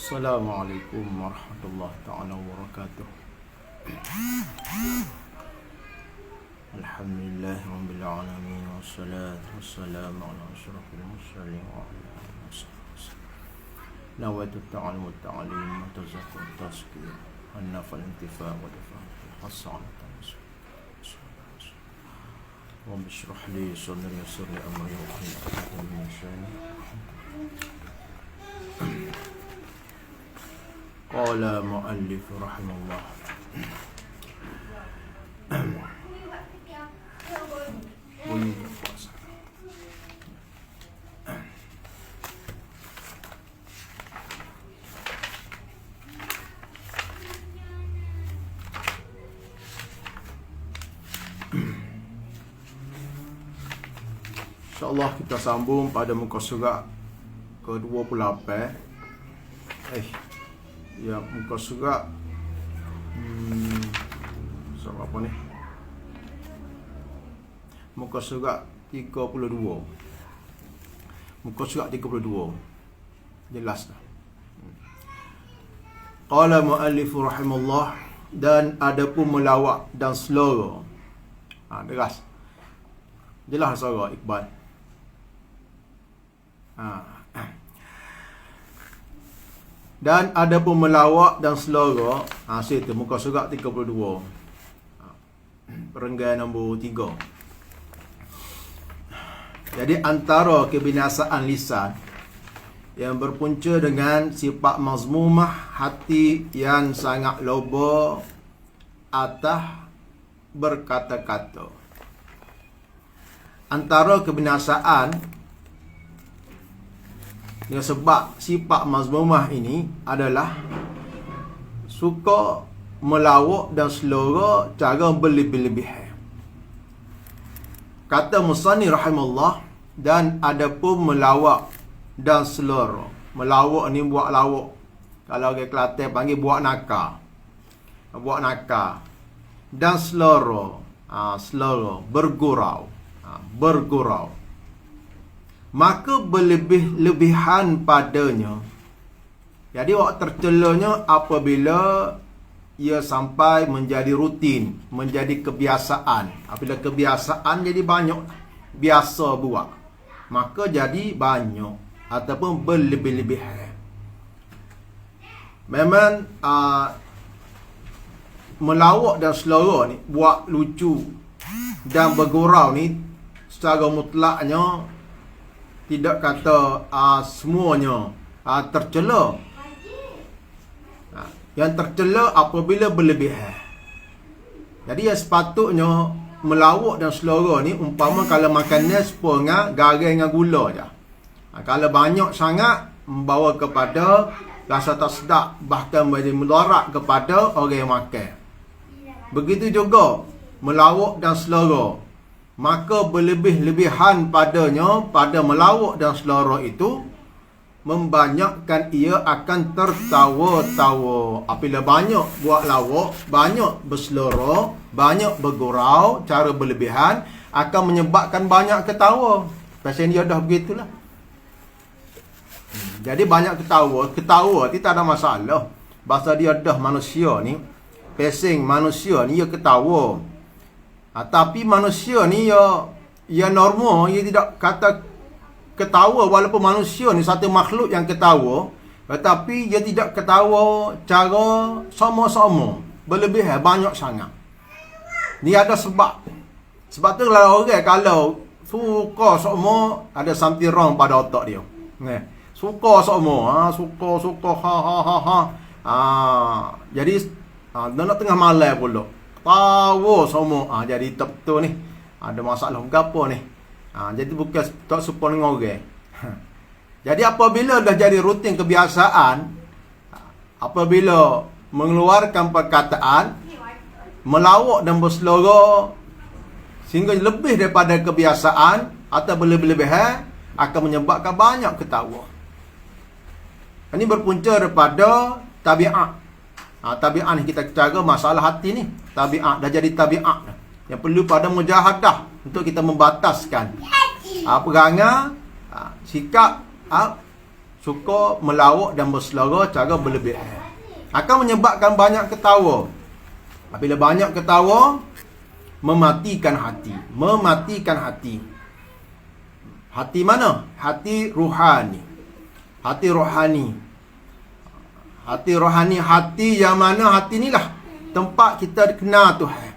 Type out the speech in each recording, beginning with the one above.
Assalamualaikum warahmatullahi ta'ala wabarakatuh. Alhamdulillahi rabbil alamin, wassalatu wassalamu ala asyrafil mursalin wa ala alihi wasallam. Nawaitu ta'allum wa ta'lim wa tazakkur wa tazkir wa nafal intifa' wa difa'al hasan Rabbi shrah li sadri wa yassir li amri wa hlul 'uqdatam min lisani. Qala muallif rahimahullah. Bunyi puasa. InsyaAllah kita sambung pada muka surat ke-28. Muka surat surat apa ni? Muka surat 32. Muka surat 32. Jelas dah. Qala muallif rahimahullah, dan adapun melawak dan selera. Deras. Jelas suara Iqbal. Dan ada pun melawak dan selera. Situ muka surat 32. Perenggan nombor 3. Jadi antara kebinasaan lisan yang berpunca dengan sifat mazmumah hati yang sangat loba atas berkata-kata. Antara kebinasaan dengan sebab sifat mazmumah ini adalah suka melawak dan selera cara berlebih-lebihan. Kata musannif rahimahullah, dan adapun melawak dan selera. Melawak ni buat lawak. Kalau orang Kelantan panggil buat nakal. Buat nakal. Dan selera. Selera bergurau. Bergurau. Maka berlebih-lebihan padanya. Jadi waktu tercelanya apabila ia sampai menjadi rutin, menjadi kebiasaan. Apabila kebiasaan jadi banyak, biasa buat, maka jadi banyak ataupun berlebih-lebihan. Memang melawak dan selera ni, buat lucu dan bergurau ni secara mutlaknya tidak kata semuanya tercela. Yang tercela apabila berlebihan. Jadi yang sepatutnya melawak dan selera ni umpama kalau makannya sepengah garam dengan gula je. Kalau banyak sangat membawa kepada rasa tak sedap, bahkan menjadi mudarat kepada orang yang makan. Begitu juga melawak dan selera. Maka berlebih-lebihan padanya, pada melawak dan selera itu, membanyakkan ia akan tertawa-tawa. Apabila banyak buat lawak, banyak berselera, banyak bergurau, cara berlebihan, akan menyebabkan banyak ketawa. Pasal dia dah begitulah. Jadi banyak ketawa. Ketawa itu tak ada masalah. Bahasa dia dah manusia ni, pesing manusia ni, ia ketawa. Tapi manusia ni ia normal, ia tidak kata ketawa, walaupun manusia ni satu makhluk yang ketawa, tetapi ia tidak ketawa cara sama-sama, berlebihan, banyak sangat. Ni ada sebab. Sebab tu kalau orang kalau suka semua, ada something wrong pada otak dia. Suka semua, suka ha. Jadi nak tengah malam pula, tawa semua, jadi betul ni ada masalah apa ni. Jadi bukan tak support dengan orang. Jadi apabila dah jadi rutin kebiasaan, apabila mengeluarkan perkataan, melawak dan berselera sehingga lebih daripada kebiasaan atau berlebih-lebihan, akan menyebabkan banyak ketawa. Ini berpunca daripada tabiat. Tabiat ni kita cara masalah hati ni. Tabiat dah jadi tabiat. Yang perlu pada mujahadah untuk kita membataskan perangai, sikap suka melawak dan berselera cara berlebihan. Akan menyebabkan banyak ketawa. Apabila banyak ketawa, mematikan hati. Mematikan hati. Hati mana? Hati rohani. Hati rohani. Hati rohani, hati yang mana hati inilah tempat kita kenal Tuhan.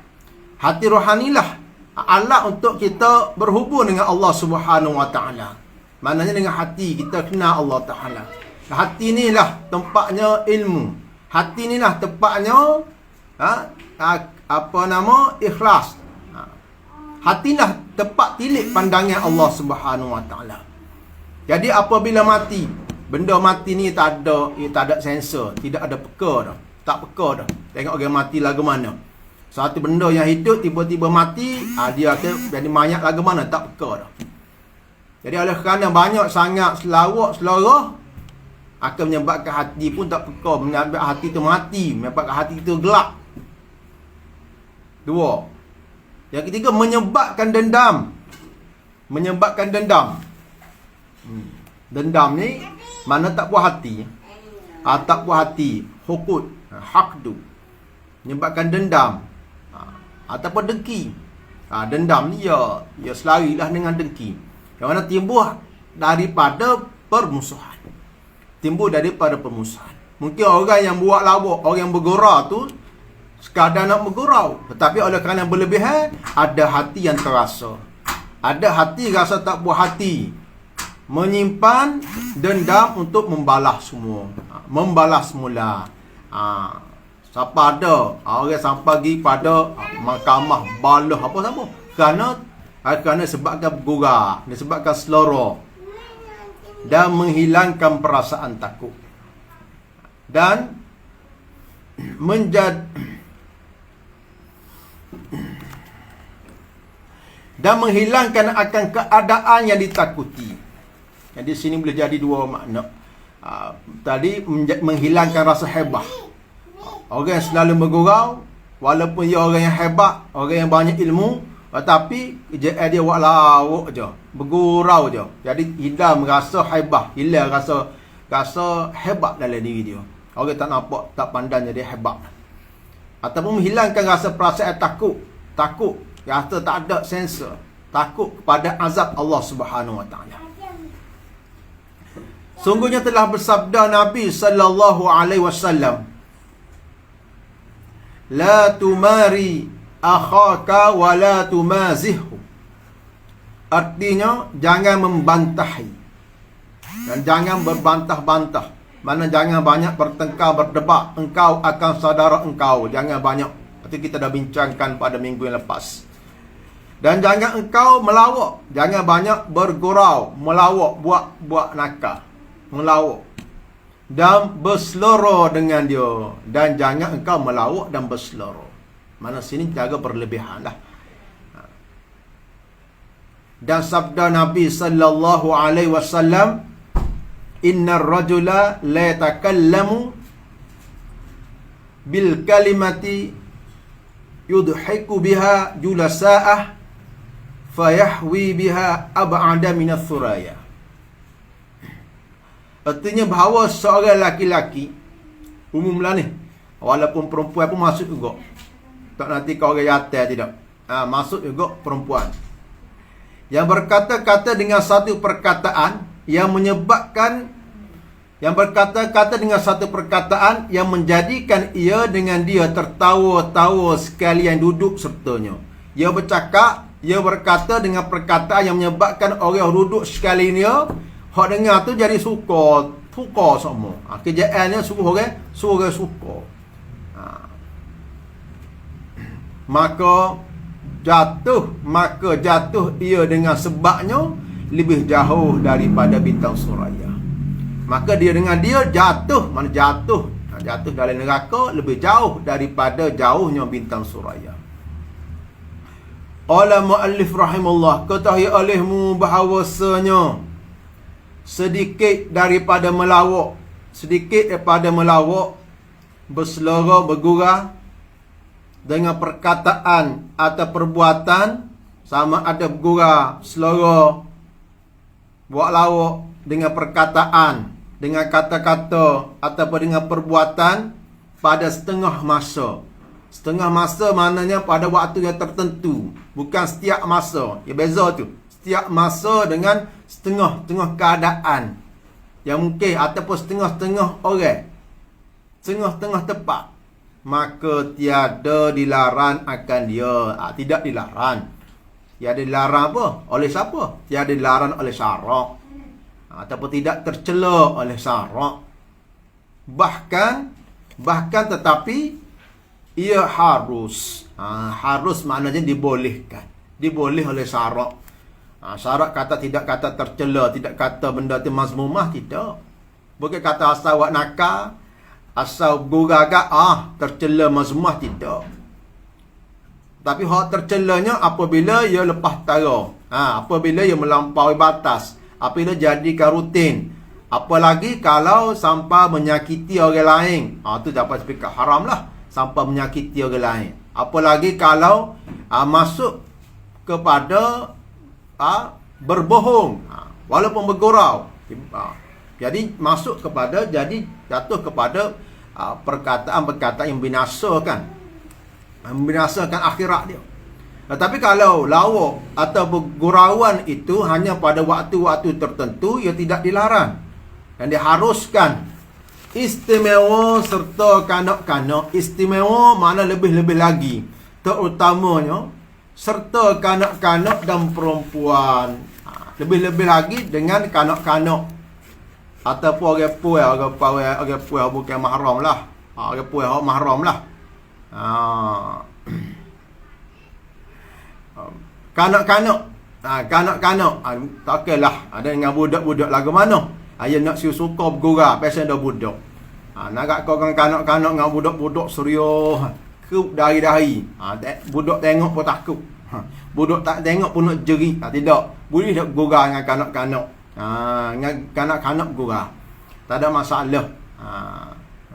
Hati rohanilah alat untuk kita berhubung dengan Allah Subhanahu Wa Taala. Maknanya dengan hati kita kenal Allah Taala. Hati inilah tempatnya ilmu. Hati inilah tempatnya ikhlas. Hati inilah tempat tilik pandangan Allah Subhanahu Wa Taala. Jadi apabila mati, benda mati ni tak ada sensor, tidak ada peka dah. Tak peka dah. Tengok orang mati lagu mana. Satu benda yang hidup tiba-tiba mati, dia akan jadi mayat lagu mana, tak peka dah. Jadi oleh kerana banyak sangat selawak-selera, akan menyebabkan hati pun tak peka, menyebabkan hati tu mati, menyebabkan hati tu gelap. Dua. Yang ketiga, menyebabkan dendam. Menyebabkan dendam. Dendam ni mana tak puas hati. Tak puas hati, hukut, haqdu. Menyebabkan dendam. Ataupun dengki. Dendam ni ya selarilah dengan dengki. Yang mana timbul daripada permusuhan. Timbul daripada permusuhan. Mungkin orang yang buat lawak, orang yang bergurau tu sekadar nak bergurau, tetapi oleh kerana berlebihan, ada hati yang terasa. Ada hati rasa tak puas hati, menyimpan dendam untuk membalas semua. Membalas semula. Siapa ada orang sampai pergi pada mahkamah balah apa sama, kerana sebabkan bergurau, disebabkan selera dan menghilangkan perasaan takut dan menghilangkan akan keadaan yang ditakuti. Jadi sini boleh jadi dua makna. Tadi menghilangkan rasa hebat. Orang yang selalu bergurau, walaupun dia orang yang hebat, orang yang banyak ilmu, tetapi kerjaan dia buat lawak je, bergurau je. Jadi hilang rasa hebat, hilang rasa hebat dalam diri dia. Orang tak nampak, tak pandang jadi hebat. Ataupun menghilangkan rasa perasaan takut, rasa tak ada sensor, takut kepada azab Allah Subhanahu Wa Taala. Sungguhnya telah bersabda Nabi sallallahu alaihi wasallam, la tumari akhaka wa la tumazihhu. Artinya jangan membantahi dan jangan berbantah-bantah. Mana jangan banyak bertengkar, berdebat engkau akan saudara engkau. Jangan banyak. Itu kita dah bincangkan pada minggu yang lepas. Dan jangan engkau melawak. Jangan banyak bergurau, melawak, buat nakal, melawak dan berselera dengan dia. Dan jangan engkau melawak dan berselera. Mana sini jaga berlebihan lah. Dan sabda Nabi sallallahu alaihi wasallam, innar rajula la yatakallamu bil kalimati yudhiku biha julasa'ah fayahwi biha ab'ada minas thuraya. Artinya bahawa seorang laki-laki, umumlah ni, walaupun perempuan pun masuk juga. Tak nanti kau orang yatai tidak. Masuk juga perempuan yang berkata-kata dengan satu perkataan yang menyebabkan, yang berkata-kata dengan satu perkataan yang menjadikan ia dengan dia tertawa-tawa sekalian duduk sertanya. Ia bercakap, ia berkata dengan perkataan yang menyebabkan orang duduk sekaliannya, hak dengar tu jadi suka semua. Kerjaannya suruh orang suka. Maka jatuh ia dengan sebabnya lebih jauh daripada bintang suraya. Maka dia dengan dia jatuh, mana jatuh dalam neraka lebih jauh daripada jauhnya bintang suraya. Qala muallif rahimahullah, ketahui olehmu bahawasanya sedikit daripada melawak, berselera, bergurau dengan perkataan atau perbuatan, sama ada bergurau, selera, buat lawak dengan perkataan dengan kata-kata ataupun dengan perbuatan pada setengah masa. Setengah masa maknanya pada waktu yang tertentu, bukan setiap masa. Ya, beza tu. Setiap masa dengan setengah-setengah keadaan yang mungkin, ataupun setengah-setengah orang, setengah-setengah tepat, maka tiada dilarang akan dia. Tidak dilarang. Tiada dilarang apa? Oleh siapa? Tiada dilarang oleh syarak, ataupun tidak tercela oleh syarak. Bahkan tetapi ia harus. Harus maknanya dibolehkan. Diboleh oleh syarak. Syarak kata tidak kata tercela, tidak kata benda tu mazmumah, tidak. Bukan kata asal buat nakal, asal guragak, tercela mazmumah, tidak. Tapi hak tercelanya apabila ia lepas tara. Apabila ia melampaui batas. Apabila jadikan rutin. Apalagi kalau sampai menyakiti orang lain. Tu dapat sepikir haram lah. Sampai menyakiti orang lain. Apalagi kalau masuk kepada berbohong, walaupun bergurau. Jadi masuk kepada, jadi jatuh kepada perkataan-perkataan yang binasakan. Membinasakan akhirat dia. Tetapi kalau lawak atau bergurauan itu hanya pada waktu-waktu tertentu, ia tidak dilarang dan diharuskan. Istimewa serta kanak-kanak. Istimewa mana lebih-lebih lagi, terutamanya serta kanak-kanak dan perempuan. Lebih-lebih lagi dengan kanak-kanak ataupun orang puai bukan mahram lah. Orang puai mahram lah. Kanak-kanak, takkanlah ada dengan budak-budak lagu mana. Ayah nak suka bergurau pasal dah budak. Nak kau kanak-kanak dengan budak-budak serius, kup dari-dari. Budak tengok pun takut. Budak tak tengok pun nak jerit. Tidak, boleh nak bergurau dengan kanak-kanak. Dengan kanak-kanak bergurau, tak ada masalah.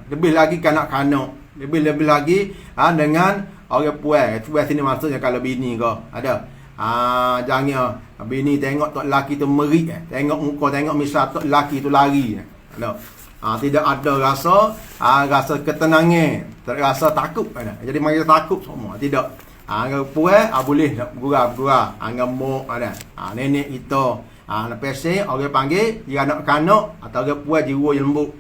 Lebih lagi kanak-kanak, lebih lagi dengan orang puai. Puai sini maksudnya kalau bini ke ada. Jangan bini tengok tok lelaki tu merik, tengok muka, tengok misal tok lelaki tu lari. Ada. Tidak ada rasa ketenangan, rasa takut ada. Jadi mari takut semua. Tidak. Puai boleh nak gurau. Ngamuk ada. Nenek kita. Lepas ni orang panggil dia anak-kanak atau orang puai jiwa yang lembut.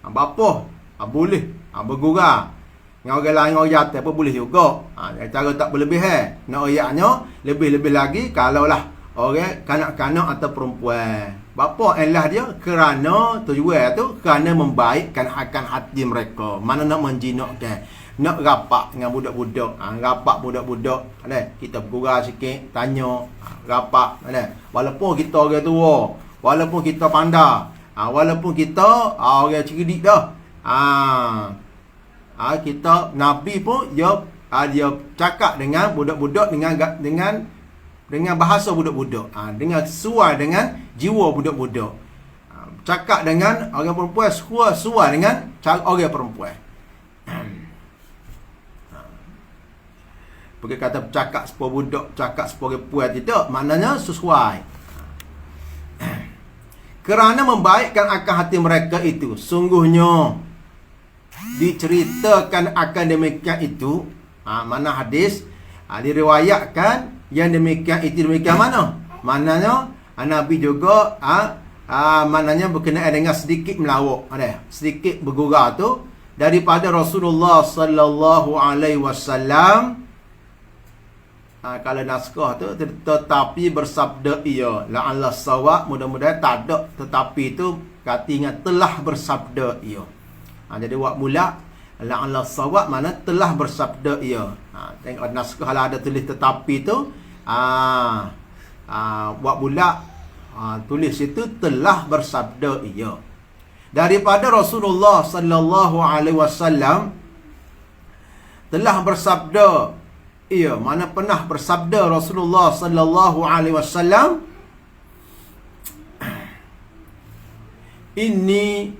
Bapa boleh bergurau. Dengan orang lain, orang jatuh pun boleh juga. Cara tak berlebihan. Nak ayatnya, lebih-lebih lagi kalaulah orang kanak-kanak atau perempuan. Bapa elah dia kerana tujuan tu, kerana membaikkan akan hati mereka. Mana nak menjinakkan. Nak rapat dengan budak-budak. Rapat budak-budak. Kita bergurau sikit, tanya. Rapat. Walaupun kita orang tua. Walaupun kita pandai. Walaupun kita orang cerdik dah. Kita Nabi pun dia cakap dengan budak-budak dengan bahasa budak-budak, dengan sesuai dengan jiwa budak-budak. Cakap dengan orang perempuan sesuai dengan cara orang perempuan. Bukan kata cakap sepuluh budak, cakap sepuluh perempuan, tidak, maknanya sesuai. Kerana membaikkan akan hati mereka itu, sungguhnya diceritakan akan demikian itu. Mana hadis diriwayatkan yang demikian itu demikian mana? Maknanya Nabi juga maknanya berkenaan dengan sedikit melawak, sedikit bergurau tu daripada Rasulullah sallallahu alaihi wasallam. Kalau naskah tu tetapi bersabda ia, la'alla sawab, mudah-mudahan tak ada tetapi itu katanya telah bersabda ia. Jadi wak mula la'alla sawab mana telah bersabda ia. Tengok naskah kalau ada tulis tetapi tu wak mula tulis itu telah bersabda ia. Daripada Rasulullah sallallahu alaihi wasallam telah bersabda ia, mana pernah bersabda Rasulullah sallallahu alaihi wasallam, inni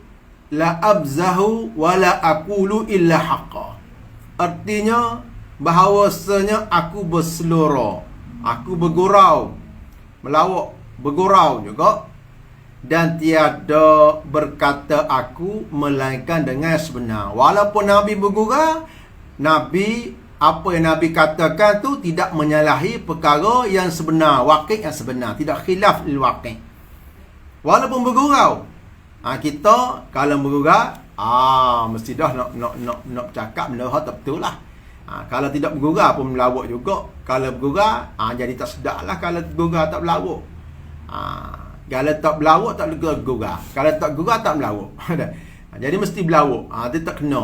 la abzahu wa la aqulu illa haqqa. Artinya bahawasanya aku berselera, aku bergurau, melawak, bergurau juga, dan tiada berkata aku melainkan dengan sebenar. Walaupun Nabi bergurau, Nabi, apa yang Nabi katakan tu tidak menyalahi perkara yang sebenar, waqi' yang sebenar, tidak khilaf lil waqi'. Walaupun bergurau, kita kalau bergurau, mesti dah nak cakap benda tak betul lah. Kalau tidak bergurau pun melawak juga. Kalau bergurau, jadi tak sedap lah kalau bergurau tak berlawak. Kalau tak berlawak tak bergurau. Kalau tak bergurau tak berlawak. Jadi mesti berlawak. Dia tak kena.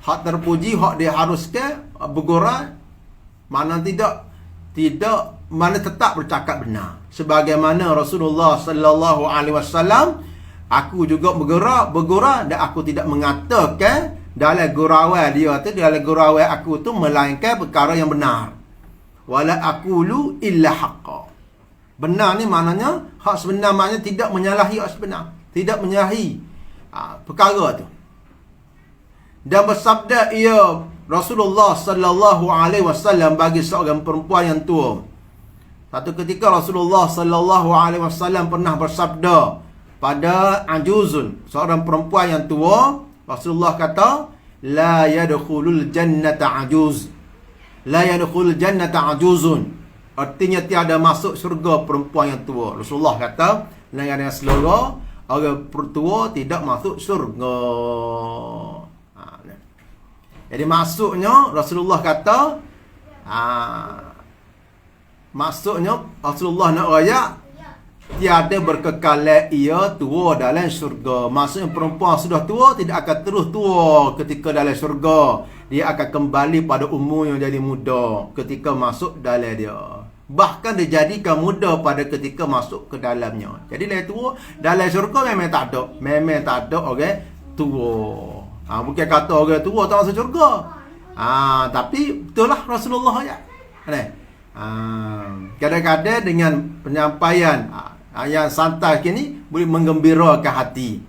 Hak terpuji, hak diharuskan bergurau, mana tidak mana tetap bercakap benar. Sebagaimana Rasulullah sallallahu alaihi wasallam, aku juga bergurau dan aku tidak mengatakan dalam gurauan dia tu, dalam gurauan aku tu melainkan perkara yang benar. Wala aqulu illa haqqa. Benar ni maknanya hak sebenar, maknanya tidak menyalahi hak sebenar, tidak menyalahi perkara tu. Dan bersabda ia Rasulullah sallallahu alaihi wasallam bagi seorang perempuan yang tua. Satu ketika Rasulullah sallallahu alaihi wasallam pernah bersabda pada ajuzun, seorang perempuan yang tua. Rasulullah kata, la yadkhulul jannata ajuz. La yadkhulul jannata ajuzun. Artinya tiada masuk syurga perempuan yang tua. Rasulullah kata dengan selera, orang tua tidak masuk syurga. Jadi maksudnya Rasulullah kata, maksudnya Rasulullah nak rayak tiada berkekalan ia tua dalam syurga. Maksudnya perempuan sudah tua tidak akan terus tua ketika dalam syurga. Dia akan kembali pada umur yang jadi muda ketika masuk dalam dia. Bahkan dijadikan muda pada ketika masuk ke dalamnya. Jadi dia tua dalam syurga memang tak ada. Memang tak ada orang tua. Bukan kata orang tua tak masuk syurga. Tapi betul lah Rasulullah ya. Kadang-kadang dengan penyampaian yang santai kini boleh menggembirakan hati.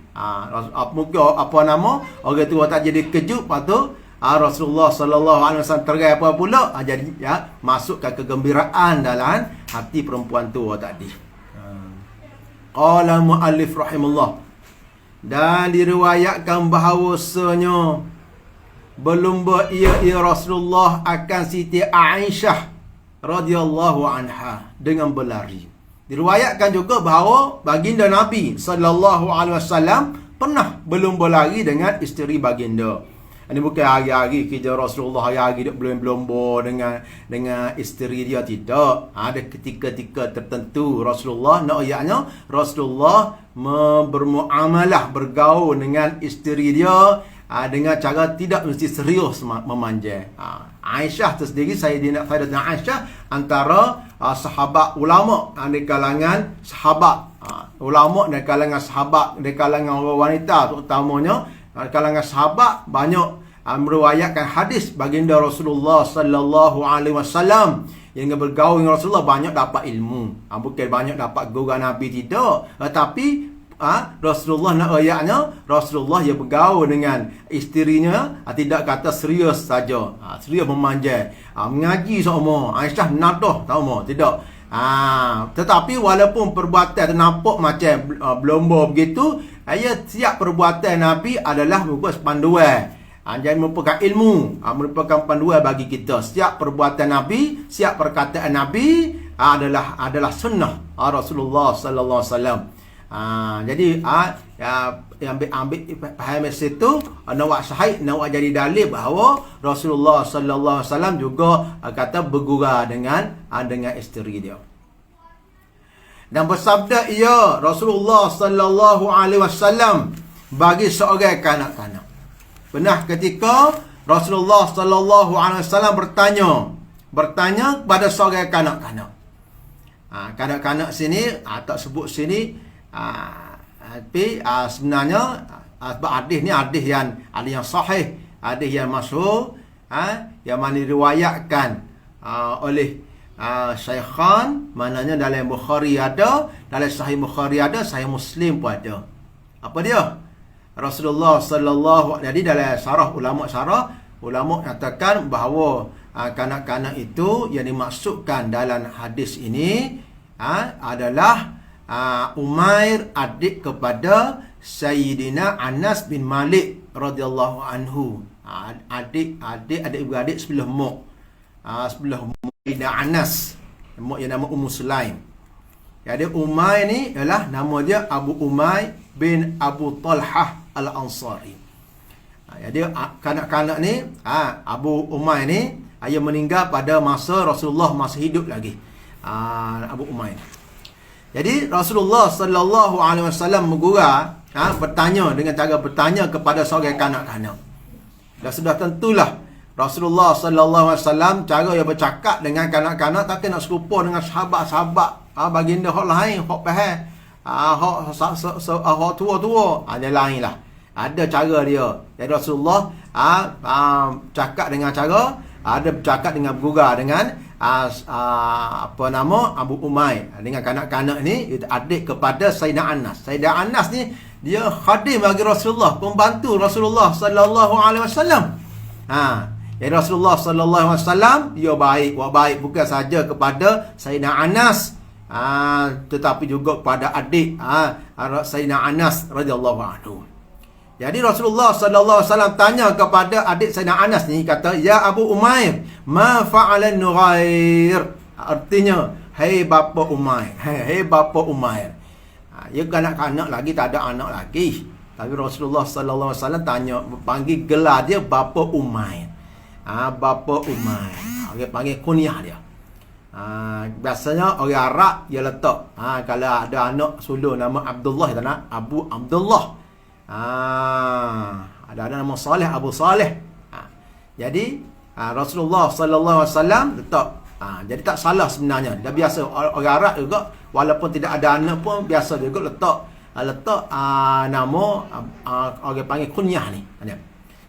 Mungkin apa nama orang tua tak jadi kejut, lepas tu Rasulullah sallallahu alaihi wasallam terai apa pula, jadi masukkan kegembiraan dalam hati perempuan tua tadi. Qala muallif rahimullah, dan diriwayatkan bahawasanya berlumba ia Rasulullah akan Siti Aisyah radhiyallahu anha dengan berlari. Diriwayatkan juga bahawa baginda Nabi sallallahu alaihi wasallam pernah berlumba lari dengan isteri baginda. Ini bukan hari-hari kerja Rasulullah, hari-hari dia berlumba dengan isteri dia, tidak. Ada ketika-ketika tertentu Rasulullah, nak ayatnya Rasulullah bermuamalah, bergaul dengan isteri dia dengan cara tidak mesti serius memanja. Aisyah tersendiri, Sayyidatina Aisyah, antara sahabat ulama di kalangan sahabat, ulama di kalangan sahabat, di kalangan wanita terutamanya, di kalangan sahabat banyak meriwayatkan hadis baginda Rasulullah sallallahu alaihi wasallam yang bergaul dengan Rasulullah banyak dapat ilmu. Bukan banyak dapat guru Nabi, tidak, tetapi Rasulullah nak ayatnya Rasulullah yang bergaul dengan isterinya, tidak kata serius saja, serius memanja, mengaji sama Aisyah nadah tahu mo, tidak. Tetapi walaupun perbuatan nampak macam berlomba begitu, siap perbuatan Nabi adalah merupakan panduan. Jadi merupakan ilmu, merupakan panduan bagi kita. Setiap perbuatan Nabi, setiap perkataan Nabi adalah sunnah Rasulullah sallallahu alaihi wasallam. Jadi ambil faham situ, nak sahih, nak jadi dalil bahawa Rasulullah sallallahu alaihi wasallam juga kata bergurau dengan isteri dia. Dan bersabda ia Rasulullah sallallahu alaihi wasallam bagi seorang kanak-kanak. Pernah ketika Rasulullah sallallahu alaihi wasallam bertanya kepada seorang kanak-kanak. Kanak-kanak sini tak sebut sini, tapi sebenarnya hadis ni hadis yang sahih, hadis yang masyhur, yang mana diriwayatkan oleh Syaikhan, maknanya dalam Bukhari ada, dalam Sahih Bukhari ada, Sahih Muslim pun ada. Apa dia? Rasulullah sallallahu, jadi dalam ulama nyatakan bahawa kanak-kanak itu yang dimaksudkan dalam hadis ini adalah Umair adik kepada Sayyidina Anas bin Malik radhiyallahu anhu. Adik beradik sebelah mak. Sebelah Sayyidina Anas. Mak yang nama Ummu Sulaim. Jadi Umair ni ialah nama dia Abu Umair bin Abu Talhah Al-Ansari. Jadi kanak-kanak ni, Abu Umair ni ayah meninggal pada masa Rasulullah masih hidup lagi. Abu Umair. Jadi Rasulullah sallallahu alaihi wasallam bergurau, bertanya dengan cara bertanya kepada seorang kanak-kanak. Dan sudah tentulah Rasulullah sallallahu alaihi wasallam cara dia bercakap dengan kanak-kanak tak nak serupa dengan sahabat-sahabat baginda hak lain, hak faham. Hak tua-tua dia lain lah. Ada cara dia. Jadi Rasulullah cakap dengan cara ada bercakap dengan bergurau dengan Abu Umair dengan kanak-kanak ni, adik kepada Sayyidina Anas. Sayyidina Anas ni dia khadim bagi Rasulullah, pembantu Rasulullah sallallahu alaihi wasallam. Jadi Rasulullah sallallahu alaihi wasallam dia buat baik bukan saja kepada Sayyidina Anas, tetapi juga kepada adik Sayyidina Anas radhiyallahu anhu. Jadi Rasulullah sallallahu alaihi wasallam tanya kepada adik Sayyidina Anas ni, kata, "Ya Abu Umair, ma fa'alan Nughair?" Artinya, "Hai bapa Umair, hai bapa Umair." Ya kanak-kanak lagi, tak ada anak lagi. Tapi Rasulullah sallallahu alaihi wasallam tanya, panggil gelar dia bapa Umair. Bapa Umair. Dia panggil kunyah dia. Biasanya orang Arab dia letak, kalau ada anak sulung nama Abdullah, dia nak Abu Abdullah. Ada nama Saleh, Abu Saleh. Jadi Rasulullah sallallahu alaihi wasallam letak. Jadi tak salah sebenarnya. Dah biasa orang Arab juga walaupun tidak ada anak pun biasa juga letak nama orang panggil kunyah ni.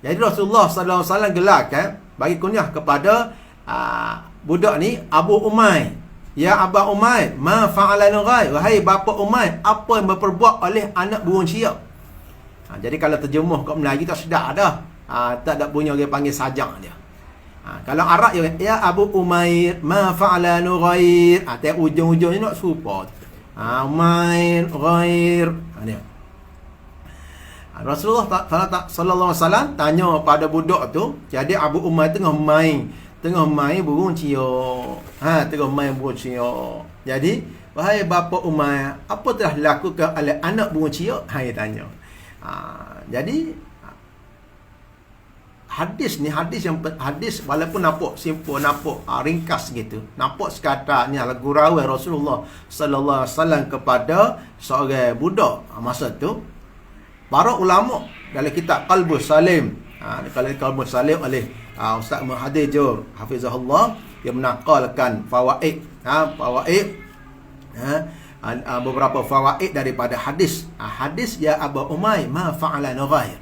Jadi Rasulullah sallallahu alaihi wasallam gelarkan bagi kunyah kepada budak ni Abu Umair. Ya Aba Umair, ma fa'ala Nughair? Wahai bapa Umair, apa yang berperbuat oleh anak burung siap? Jadi kalau terjemuh kat Melayu tak sedap dah. Tak ada bunyi orang panggil sajak dia. Kalau Arab ya Abu Umair, ma fa'ala Nughair. Tak ujung-ujungnya nak serupa. Umair, Ghair. Dia. Rasulullah sallallahu alaihi wasallam tanya pada budak tu, jadi Abu Umair tengah main burung ciok. Tengah main burung ciok. Jadi, wahai bapa Umair, apa telah dilakukan oleh anak burung ciok? Dia tanya. Jadi hadis walaupun nampak simple, nampak ringkas gitu, nampak sekadar ni adalah gurauan Rasulullah sallallahu alaihi wasallam kepada seorang budak masa tu. Para ulama dalam kitab Qalbus Salim, kalau Qalbus Salim oleh Ustaz Muhadir Jur hafizahullah, dia menakalkan fawaid beberapa fawaid daripada hadis. Hadis ya Abu Umair ma fa'ala Nughair.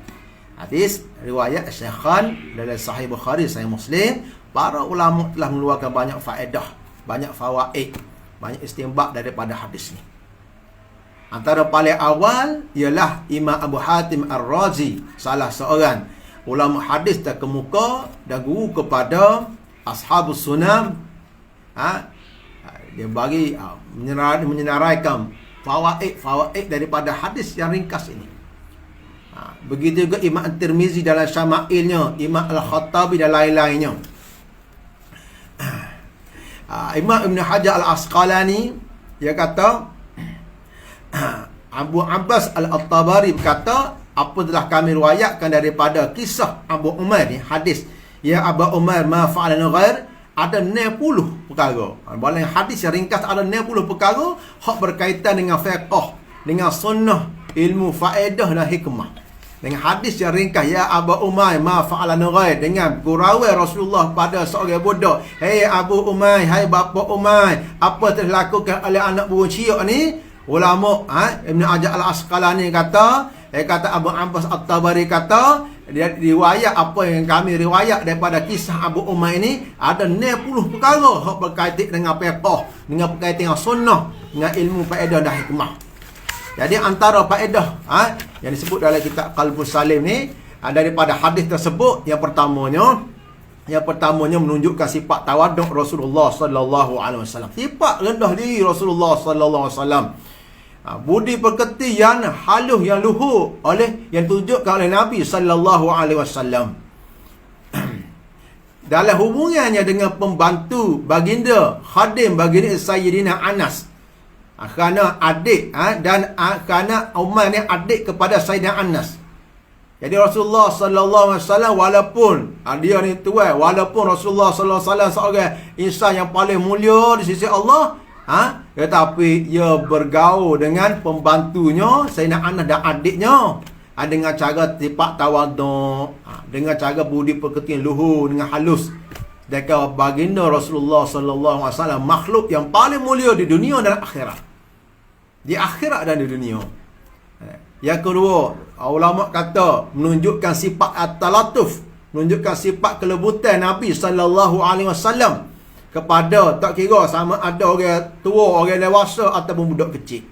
Hadis riwayat Syekhan dalam Sahih Bukhari, Sahih Muslim. Para ulama telah mengeluarkan banyak faedah, banyak fawaid, banyak istinbat daripada hadis ni. Antara paling awal ialah Imam Abu Hatim Ar-Razi, salah seorang ulama hadis terkemuka dan guru kepada Ashabus Sunan. Dia bagi menyenaraikan fawaid daripada hadis yang ringkas ini. Begitu juga Imam At-Tirmizi dalam Syama'ilnya, Imam Al-Khattabi dan lain-lainnya. Imam Ibn Hajar Al-Asqalani dia kata, Abu Abbas Al-Tabari berkata, apa telah kami riwayatkan daripada kisah Abu Umair ni, hadis ya Abu Umair ma fa'ala Nughair, ada 60 perkara. Dalam hadis yang ringkas ada 60 perkara hak berkaitan dengan fiqh, dengan sunnah, ilmu, faedah dan hikmah. Dengan hadis yang ringkas ya Abu Umair ma fa'ala Nughair, dengan gurauan Rasulullah pada seorang budak, "Hei Abu Umair, hai bapa Umair, apa telah dilakukan oleh anak burung ciok ni?" Ulama Ibn Hajar Al-Asqalani kata Abu Abbas At-Tabari kata, dia riwayat apa yang kami riwayat daripada kisah Abu Umair ini ada 60 perkara hak berkaitan dengan fiqh, dengan berkaitan dengan sunnah, dengan ilmu faedah dan hikmah. Jadi antara faedah yang disebut dalam kitab Qalbus Salim ni, daripada hadis tersebut, yang pertamanya menunjukkan sifat tawaduk Rasulullah sallallahu alaihi wasallam. Sifat rendah diri Rasulullah sallallahu alaihi wasallam. Budi pekerti yang halus, yang luhur yang tunjukkan oleh Nabi sallallahu alaihi wasallam. Dalam hubungannya dengan pembantu baginda, khadim baginda Sayyidina Anas. Kerana adik dan kerana Umar ni adik kepada Sayyidina Anas. Jadi Rasulullah sallallahu alaihi wasallam walaupun dia ni tuan, walaupun Rasulullah sallallahu alaihi wasallam seorang insan yang paling mulia di sisi Allah, tetapi ia bergaul dengan pembantunya Sayyidina Anas dan adiknya dengan cara sifat tawaduk, dengan cara budi pekerti luhur, dengan halus. Dan baginda Rasulullah sallallahu alaihi wasallam makhluk yang paling mulia di dunia dan akhirat. Di akhirat dan di dunia. Yang kedua, ulama kata menunjukkan sifat at-talatuf, menunjukkan sifat kelembutan Nabi sallallahu alaihi wasallam kepada, tak kira sama ada orang tua, orang dewasa ataupun budak kecil.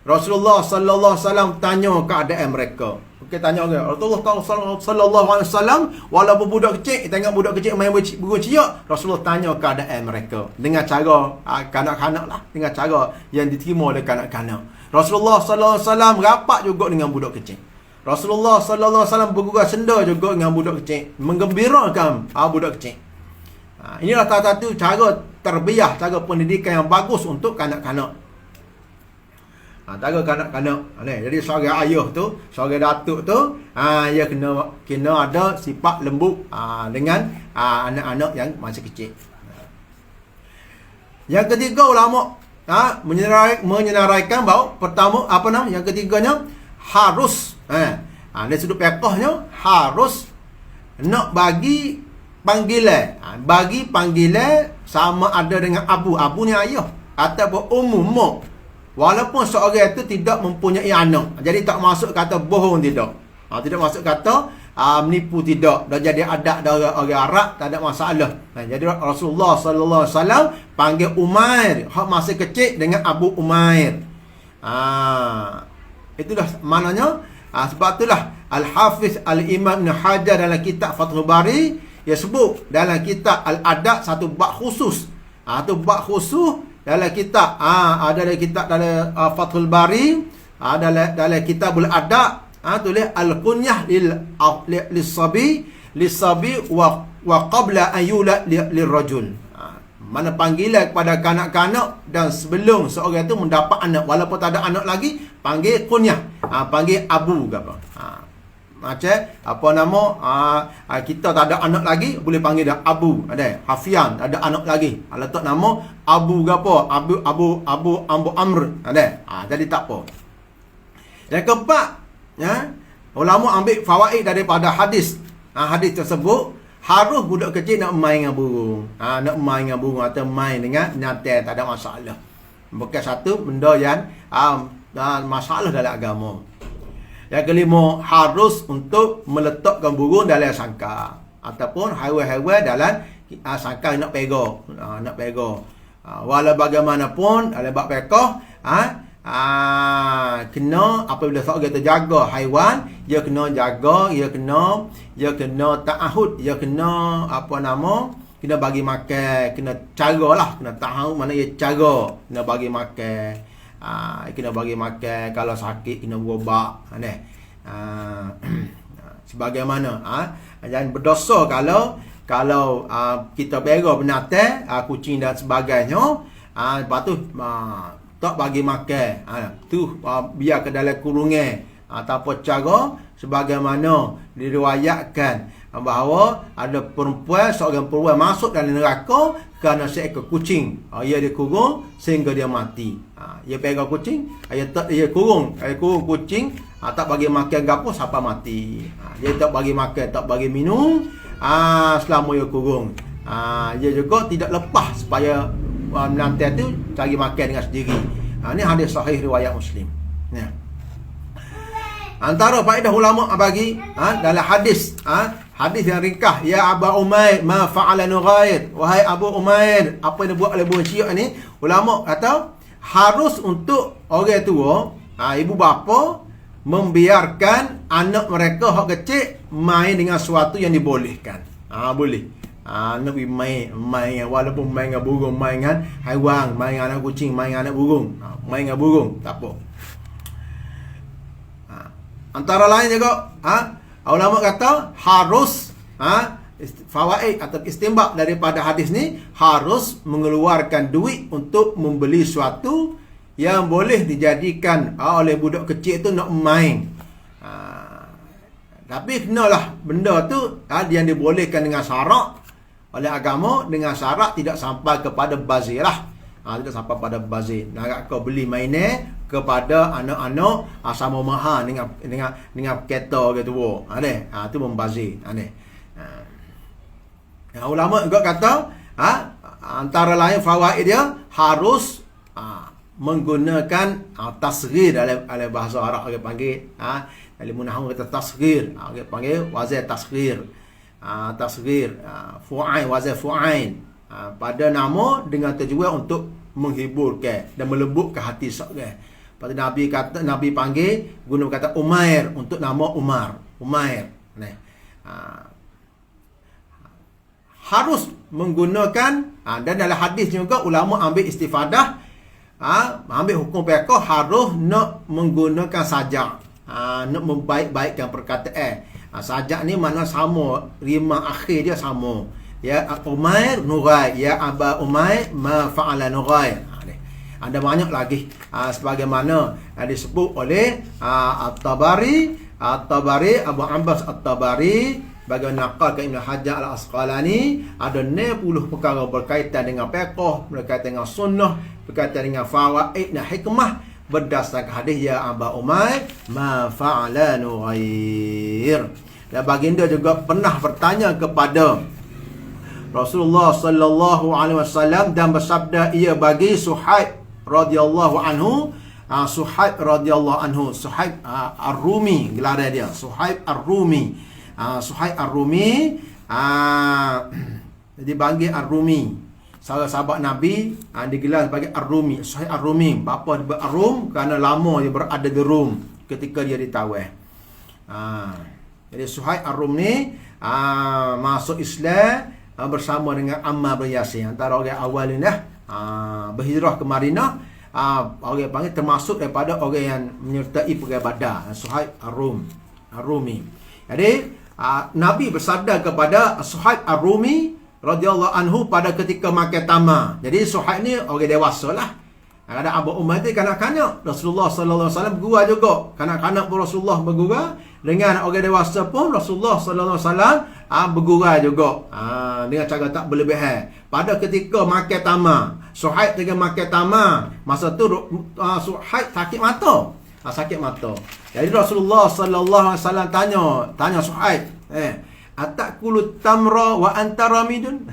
Rasulullah sallallahu alaihi wasallam tanya keadaan mereka. Okey, tanya orang. Rasulullah sallallahu alaihi wasallam walaupun budak kecil, tengok budak kecil main burung ciak, Rasulullah tanya keadaan mereka dengan cara kanak-kanak lah, dengan cara yang diterima oleh kanak-kanak. Rasulullah sallallahu alaihi wasallam rapat juga dengan budak kecil. Rasulullah sallallahu alaihi wasallam bergurau senda juga dengan budak kecil, menggembirakan budak kecil. Inilah salah satu cara terbiah, cara pendidikan yang bagus untuk kanak-kanak. Cara kanak-kanak. Jadi seorang ayah tu, seorang datuk tu, dia kena ada sifat lembut dengan anak-anak yang masih kecil. Yang ketiga, ulama menyenaraikan bahawa pertama yang ketiganya harus dari sudut fiqhnya harus nak bagi panggilan, bagi panggilan sama ada dengan abu ni ayah ataupun umum, walaupun seorang itu tidak mempunyai anak. Jadi tak masuk kata bohong, tidak tidak masuk kata menipu, tidak. Dah jadi adat dari orang Arab, tak ada masalah. Jadi Rasulullah sallallahu alaihi wasallam panggil Umair hak masih kecil dengan Abu Umair. Itulah maknanya. Sebab itulah Al-Hafiz Al-Imam Ibn Hajar dalam kitab Fathul Bari, dia sebut dalam kitab Al-Adab satu bab khusus. Satu bab khusus dalam kitab ada dalam kitab dalam Fathul Bari, dalam kitabul Adab tulis al-kunyah lis-sabi wa qabla an yulad lirajul. Mana panggilan kepada kanak-kanak dan sebelum seorang itu mendapat anak, walaupun tak ada anak lagi, panggil kunyah, panggil abu ke apa. Macam apa nama, kita tak ada anak lagi, boleh panggil dah abu. Ada Hafian, tak ada anak lagi, letak nama abu ke apa, abu amr, ada. Jadi tak apa. Yang keempat, ulama ambil fawaid daripada hadis. Hadis tersebut harus budak kecil nak main dengan burung. Nak main dengan burung atau main dengan binatang, tak ada masalah. Bukan satu benda yang masalah dalam agama. Yang kelima, harus untuk meletakkan burung dalam sangkar ataupun haiwan-haiwan dalam sangkar nak pegang. Walau bagaimanapun dalam bab fiqh, kena apabila seorang terjaga haiwan, dia kena jaga, dia kena ta'ahud, dia kena kena bagi makan, kena caralah, kena tahu mana dia cara, kena bagi makan, kena bagi makan, kalau sakit kena berubat, sebagaimana jangan berdosa kalau kita bera binatang, kucing dan sebagainya, lepas tu tak bagi makan, biar ke dalam kurungan ataupun cara sebagaimana diriwayatkan bahawa ada seorang perempuan masuk dalam neraka kerana seekor kucing. Ia dikurung sehingga dia mati. Ia pegang kucing, ia kurung kucing, tak bagi makan gapo sampai mati. Dia tak bagi makan, tak bagi minum selama ia kurung. Ia juga tidak lepas supaya menanti itu cari makan dengan sendiri. Ini hadis sahih riwayat Muslim. Antara faedah ulama bagi dalam hadis, hadis yang ringkas, ya Abu Umair ma fa'ala Nughair, wahai Abu Umair, apa yang buat oleh burung ciak ni, ulama kata harus untuk orang tua, ibu bapa membiarkan anak mereka hak kecil main dengan sesuatu yang dibolehkan. Boleh. Nak main walaupun main dengan burung, main dengan haiwan, main dengan anak kucing, main dengan anak burung, main dengan burung, tak apa. Antara lain juga ulama kata harus fawaid atau istimbak daripada hadis ni, harus mengeluarkan duit untuk membeli sesuatu yang boleh dijadikan oleh budak kecil tu nak main. Tapi kenalah benda tu yang dibolehkan dengan syarak oleh agama, dengan syarat tidak sampai kepada bazir lah. Tidak sampai pada bazir. Nak kau beli mainan kepada anak-anak sama mahal dengan kereta gitu. Tu membazir. Ulama juga kata antara lain fawaid dia harus menggunakan tasghir dalam bahasa Arab dia panggil dalam nahwu kata tasghir, dia panggil wazan tasghir. Tasghir fu'ain, wazan fu'ain pada nama dengan tujuan untuk menghiburkan dan melembutkan hati seorang. Pada Nabi panggil guna kata Umair untuk nama Umair. Harus menggunakan dan dalam hadis juga ulama ambil istifadah, ambil hukum fiqh harus nak menggunakan sajak, nak membaik-baikkan perkataan. Sajak ni mana sama, rima akhir dia sama. Ya Umair Nughai, ya Aba Umair ma fa'ala Nughai. Ada banyak lagi sebagaimana disebut oleh At-Tabari, Abu Abbas At-Tabari bagi naqal ke Ibn Hajar Al-Asqalani, ada 60 perkara berkaitan dengan fiqh, berkaitan dengan sunnah, berkaitan dengan fawaid dan hikmah berdasarkan hadis ya Aba Umair ma fa'ala Nughair. Dan baginda juga pernah bertanya kepada Rasulullah sallallahu alaihi wasallam dan bersabda ia bagi Suhaib radhiyallahu anhu, Suhaib radhiyallahu anhu, Suhaib Ar-Rumi gelar dia, Suhaib Ar-Rumi. Suhaib Ar-Rumi dipanggil Ar-Rumi. Sahabat Nabi digelar sebagai Ar-Rumi, Suhaib Ar-Rumi. Bapa dia Ar-Rum kerana lama dia berada di Rum ketika dia ditawah. Jadi Suhaib Ar-Rum ni masuk Islam bersama dengan Ammar bin Yasir, antara orang awal ni berhijrah ke Madinah. Orang panggil termasuk daripada orang yang menyertai perang Badar, Suhaib Ar-Rumi. Jadi Nabi bersabda kepada Suhaib Ar-Rumi radhiyallahu anhu pada ketika makan tamar. Jadi Suhaib ni orang dewasa lah. Ada Abu Umair tu kanak-kanak. Rasulullah sallallahu alaihi wasallam bergurau juga. Kanak-kanak pun Rasulullah bergurau, dengan orang dewasa pun Rasulullah sallallahu alaihi wasallam bergurau juga. Dengan cara tak berlebihan. Pada ketika makan tamar, Suhaib tengah makan tamar, masa tu Suhaib sakit mata. Sakit mata. Jadi Rasulullah sallallahu alaihi wasallam tanya Suhaib, atakulu tamra wa anta ramidun?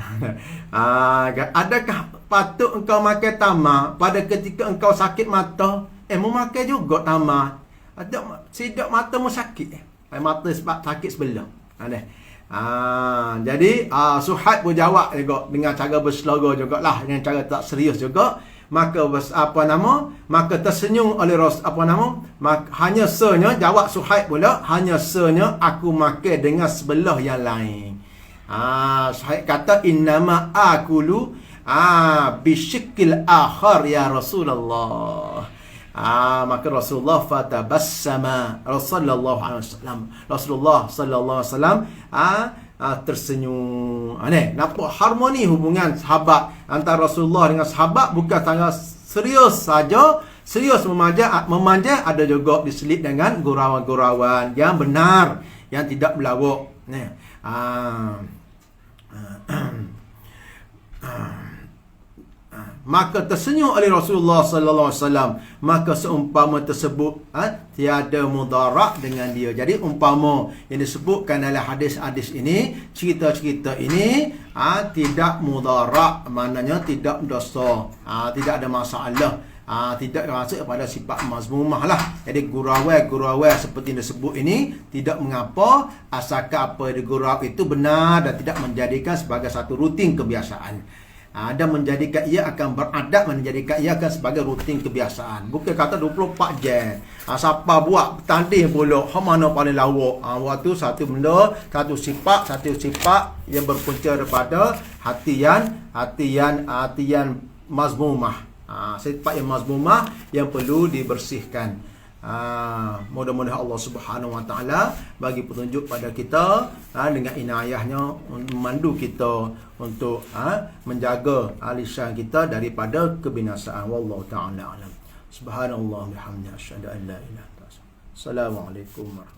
Adakah patut engkau makan tamar pada ketika engkau sakit mata? Mu makan juga tamar. Sidak matamu sakit. Mata sebab sakit sebelah. Jadi Suhaib berjawab juga dengan cara berselera jugalah, dengan cara tak serius juga. Maka maka tersenyum oleh hanya senya jawab Suhaib pula, hanya senya aku makan dengan sebelah yang lain. Suhaib kata innama akulu bisyikil akhar ya Rasulullah. Maka Rasulullah fatabassama Rasulullah sallallahu alaihi wasallam tersenyum. Nampak harmoni hubungan sahabat antara Rasulullah dengan sahabat, bukan sangat serius saja, serius memanja, ada juga diselit dengan gurauan-gurauan yang benar, yang tidak melawak. Maka tersenyum oleh Rasulullah sallallahu alaihi wasallam, maka seumpama tersebut tiada mudarat dengan dia. Jadi umpama yang disebutkan dalam hadis-hadis ini, cerita-cerita ini tidak mudarat, maknanya tidak dosa, tidak ada masalah, tidak masuk pada sifat mazmumah lah. Jadi gurauan seperti yang disebut ini tidak mengapa, asalkan apa yang digurau itu benar dan tidak menjadikan sebagai satu rutin kebiasaan. Dan menjadikan ia akan beradab, menjadikan ia akan sebagai rutin kebiasaan. Bukan kata 24 jam. Siapa buat tanding pula, mana paling lawak. Waktu satu benda, satu sifat yang berpunca daripada hatian mazmumah. Sifat yang mazmumah yang perlu dibersihkan. Mudah-mudahan Allah Subhanahu Wa Taala bagi petunjuk pada kita dengan inayahnya memandu kita untuk menjaga lisan kita daripada kebinasaan. Wallahu taala alam. Subhanallah bihamdihi asyhadu an la ilaha illa anta. Assalamualaikum warahmatullahi wabarakatuh.